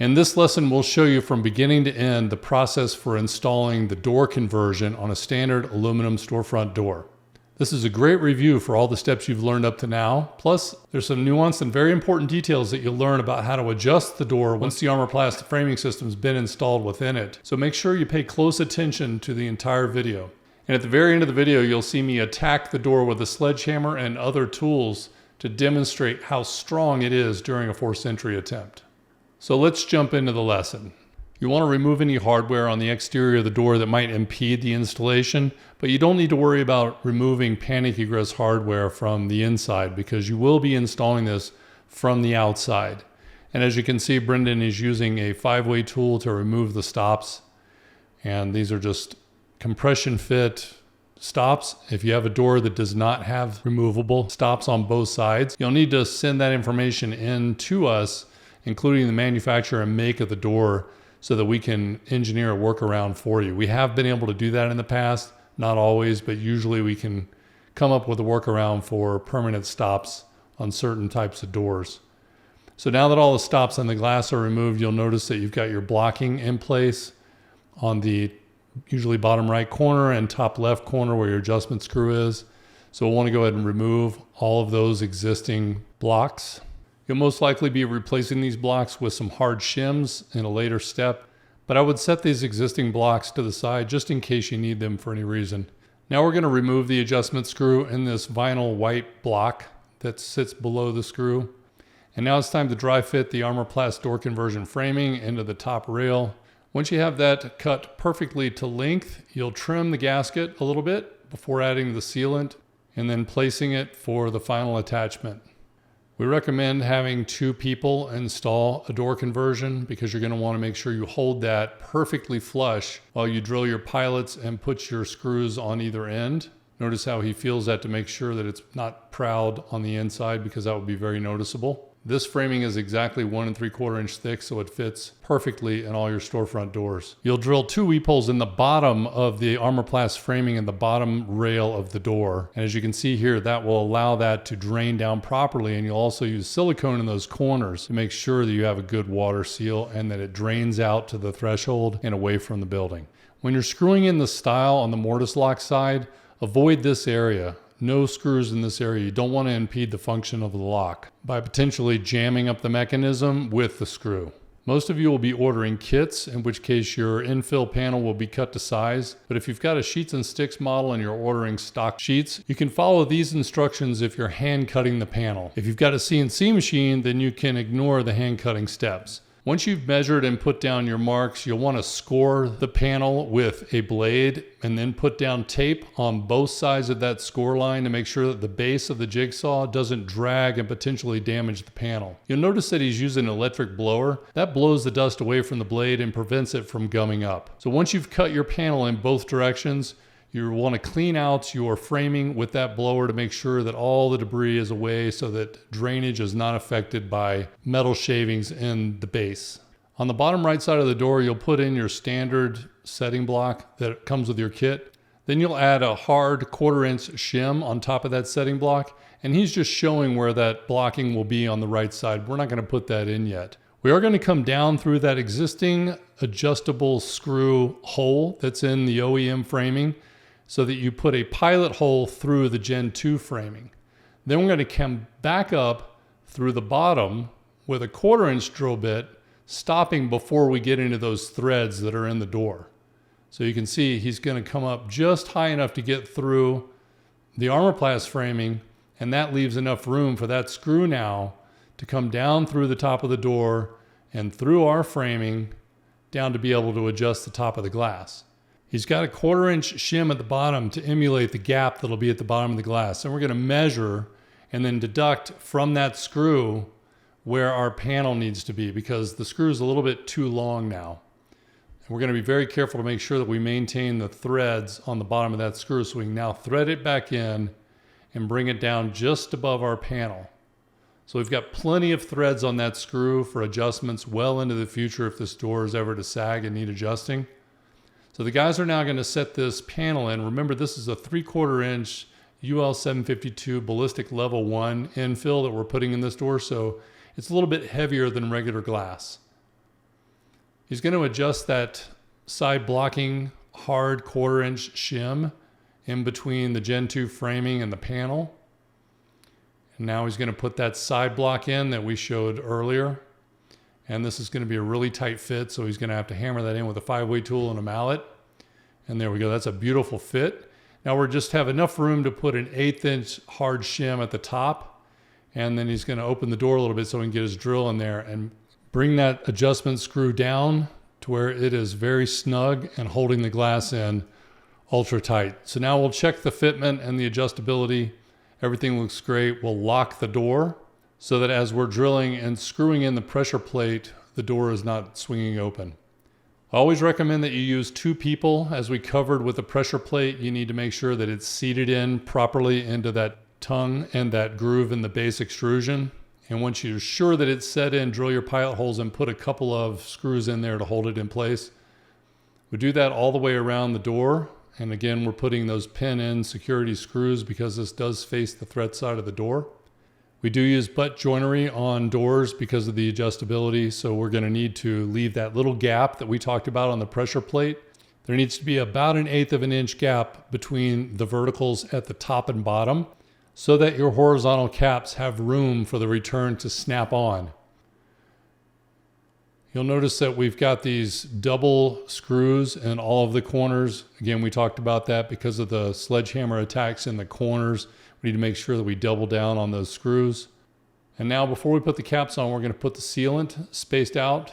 In this lesson, we'll show you from beginning to end the process for installing the door conversion on a standard aluminum storefront door. This is a great review for all the steps you've learned up to now. Plus, there's some nuanced and very important details that you'll learn about how to adjust the door once the Armorplast framing system's been installed within it. So make sure you pay close attention to the entire video. And at the very end of the video, you'll see me attack the door with a sledgehammer and other tools to demonstrate how strong it is during a forced entry attempt. So let's jump into the lesson. You want to remove any hardware on the exterior of the door that might impede the installation, but you don't need to worry about removing panic egress hardware from the inside because you will be installing this from the outside. And as you can see, Brendan is using a 5-way tool to remove the stops. And these are just compression fit stops. If you have a door that does not have removable stops on both sides, you'll need to send that information in to us, including the manufacturer and make of the door, so that we can engineer a workaround for you. We have been able to do that in the past, not always, but usually we can come up with a workaround for permanent stops on certain types of doors. So now that all the stops on the glass are removed, you'll notice that you've got your blocking in place on the usually bottom right corner and top left corner where your adjustment screw is. So we'll want to go ahead and remove all of those existing blocks. You'll most likely be replacing these blocks with some hard shims in a later step, but I would set these existing blocks to the side just in case you need them for any reason. Now we're going to remove the adjustment screw in this vinyl white block that sits below the screw. And now it's time to dry fit the Armorplast door conversion framing into the top rail. Once you have that cut perfectly to length, you'll trim the gasket a little bit before adding the sealant and then placing it for the final attachment. We recommend having 2 people install a door conversion because you're going to want to make sure you hold that perfectly flush while you drill your pilots and put your screws on either end. Notice how he feels that to make sure that it's not proud on the inside because that would be very noticeable. This framing is exactly 1 3/4 inch thick, so it fits perfectly in all your storefront doors. You'll drill 2 weep holes in the bottom of the Armorplast framing in the bottom rail of the door. And as you can see here, that will allow that to drain down properly. And you'll also use silicone in those corners to make sure that you have a good water seal and that it drains out to the threshold and away from the building. When you're screwing in the stile on the mortise lock side, avoid this area. No screws in this area. You don't want to impede the function of the lock by potentially jamming up the mechanism with the screw. Most of you will be ordering kits, in which case your infill panel will be cut to size. But if you've got a sheets and sticks model and you're ordering stock sheets, you can follow these instructions if you're hand cutting the panel. If you've got a CNC machine, then you can ignore the hand cutting steps. Once you've measured and put down your marks, you'll want to score the panel with a blade and then put down tape on both sides of that score line to make sure that the base of the jigsaw doesn't drag and potentially damage the panel. You'll notice that he's using an electric blower. That blows the dust away from the blade and prevents it from gumming up. So once you've cut your panel in both directions, you want to clean out your framing with that blower to make sure that all the debris is away so that drainage is not affected by metal shavings in the base. On the bottom right side of the door, you'll put in your standard setting block that comes with your kit. Then you'll add a hard 1/4 inch shim on top of that setting block. And he's just showing where that blocking will be on the right side. We're not going to put that in yet. We are going to come down through that existing adjustable screw hole that's in the OEM framing, so that you put a pilot hole through the Gen II framing. Then we're going to come back up through the bottom with a 1/4 inch drill bit, stopping before we get into those threads that are in the door. So you can see he's going to come up just high enough to get through the Armorplast framing, and that leaves enough room for that screw now to come down through the top of the door and through our framing down to be able to adjust the top of the glass. He's got a 1/4 inch shim at the bottom to emulate the gap that'll be at the bottom of the glass. And we're going to measure and then deduct from that screw where our panel needs to be because the screw is a little bit too long now. And we're going to be very careful to make sure that we maintain the threads on the bottom of that screw so we can now thread it back in and bring it down just above our panel. So we've got plenty of threads on that screw for adjustments well into the future if this door is ever to sag and need adjusting. So the guys are now going to set this panel in. Remember, this is a 3/4 inch UL 752 ballistic level 1 infill that we're putting in this door, so it's a little bit heavier than regular glass. He's going to adjust that side blocking hard 1/4 inch shim in between the Gen 2 framing and the panel. And now he's going to put that side block in that we showed earlier. And this is going to be a really tight fit, so he's going to have to hammer that in with a 5-weight tool and a mallet. And there we go. That's a beautiful fit. Now we just have enough room to put an 1/8 inch hard shim at the top. And then he's going to open the door a little bit so he can get his drill in there and bring that adjustment screw down to where it is very snug and holding the glass in ultra tight. So now we'll check the fitment and the adjustability. Everything looks great. We'll lock the door so that as we're drilling and screwing in the pressure plate, the door is not swinging open. I always recommend that you use 2 people. As we covered with the pressure plate, you need to make sure that it's seated in properly into that tongue and that groove in the base extrusion. And once you're sure that it's set in, drill your pilot holes and put a couple of screws in there to hold it in place. We do that all the way around the door. And again, we're putting those pin-in security screws because this does face the threat side of the door. We do use butt joinery on doors because of the adjustability. So we're going to need to leave that little gap that we talked about on the pressure plate. There needs to be about 1/8 of an inch gap between the verticals at the top and bottom, so that your horizontal caps have room for the return to snap on. You'll notice that we've got these double screws in all of the corners. Again, we talked about that because of the sledgehammer attacks in the corners. We need to make sure that we double down on those screws. And now before we put the caps on, we're going to put the sealant spaced out.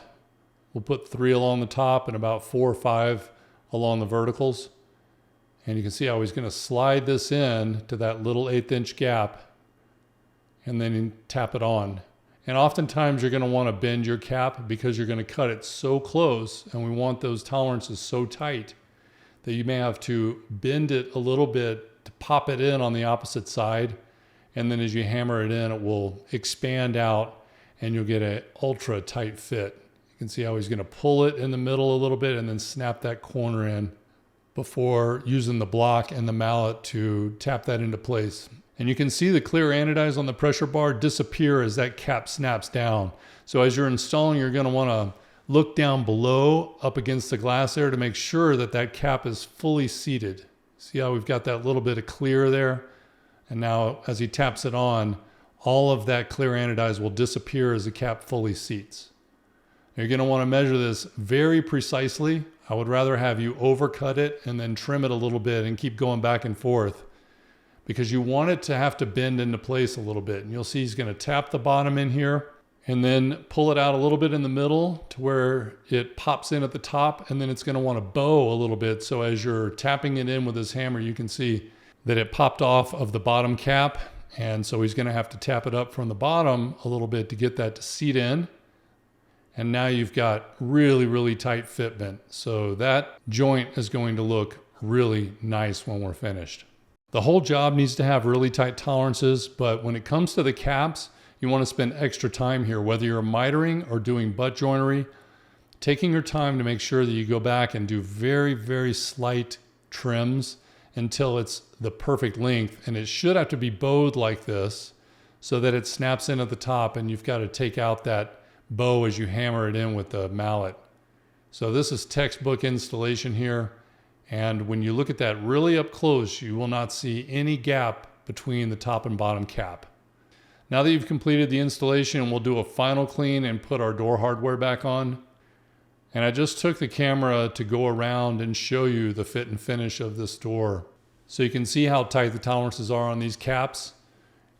We'll put 3 along the top and about 4 or 5 along the verticals. And you can see how he's going to slide this in to that little 1/8 inch gap and then tap it on. And oftentimes you're going to want to bend your cap because you're going to cut it so close, and we want those tolerances so tight that you may have to bend it a little bit to pop it in on the opposite side. And then as you hammer it in, it will expand out and you'll get an ultra tight fit. You can see how he's going to pull it in the middle a little bit and then snap that corner in before using the block and the mallet to tap that into place. And you can see the clear anodize on the pressure bar disappear as that cap snaps down. So as you're installing, you're going to want to look down below up against the glass there to make sure that that cap is fully seated. See how we've got that little bit of clear there? And now as he taps it on, all of that clear anodize will disappear as the cap fully seats. You're going to want to measure this very precisely. I would rather have you overcut it and then trim it a little bit and keep going back and forth, because you want it to have to bend into place a little bit. And you'll see he's going to tap the bottom in here and then pull it out a little bit in the middle to where it pops in at the top, and then it's going to want to bow a little bit. So as you're tapping it in with his hammer, you can see that it popped off of the bottom cap. And so he's going to have to tap it up from the bottom a little bit to get that to seat in. And now you've got really, really tight fitment. So that joint is going to look really nice when we're finished. The whole job needs to have really tight tolerances, but when it comes to the caps, you want to spend extra time here, whether you're mitering or doing butt joinery, taking your time to make sure that you go back and do very, very slight trims until it's the perfect length. And it should have to be bowed like this so that it snaps in at the top, and you've got to take out that bow as you hammer it in with the mallet. So this is textbook installation here. And when you look at that really up close, you will not see any gap between the top and bottom cap. Now that you've completed the installation, we'll do a final clean and put our door hardware back on. And I just took the camera to go around and show you the fit and finish of this door, so you can see how tight the tolerances are on these caps.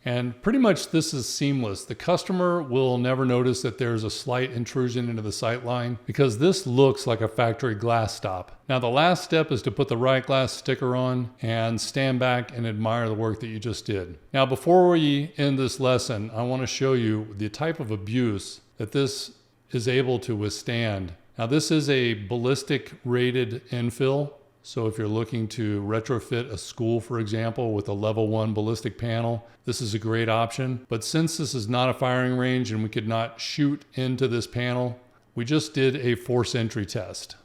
And pretty much this is seamless. The customer will never notice that there's a slight intrusion into the sight line because this looks like a factory glass stop. Now the last step is to put the Riot Glass sticker on and stand back and admire the work that you just did. Now before we end this lesson, I want to show you the type of abuse that this is able to withstand. Now this is a ballistic rated infill. So if you're looking to retrofit a school, for example, with a level 1 ballistic panel, this is a great option. But since this is not a firing range and we could not shoot into this panel, we just did a force entry test.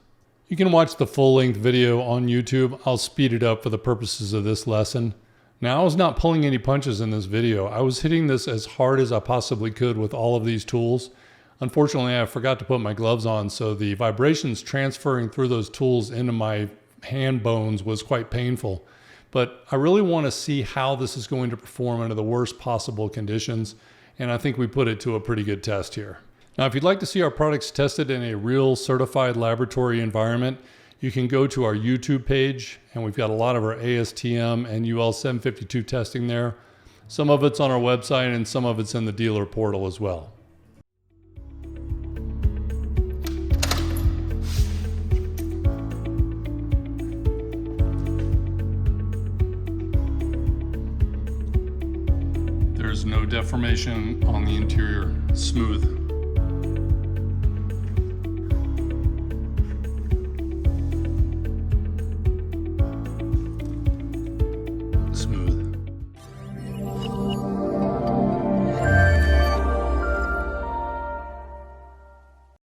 You can watch the full-length video on YouTube. I'll speed it up for the purposes of this lesson. Now, I was not pulling any punches in this video. I was hitting this as hard as I possibly could with all of these tools. Unfortunately, I forgot to put my gloves on, so the vibrations transferring through those tools into my hand bones was quite painful. But I really want to see how this is going to perform under the worst possible conditions, and I think we put it to a pretty good test here. Now, if you'd like to see our products tested in a real certified laboratory environment, you can go to our YouTube page, and we've got a lot of our ASTM and UL 752 testing there. Some of it's on our website and some of it's in the dealer portal as well. There's no deformation on the interior, smooth.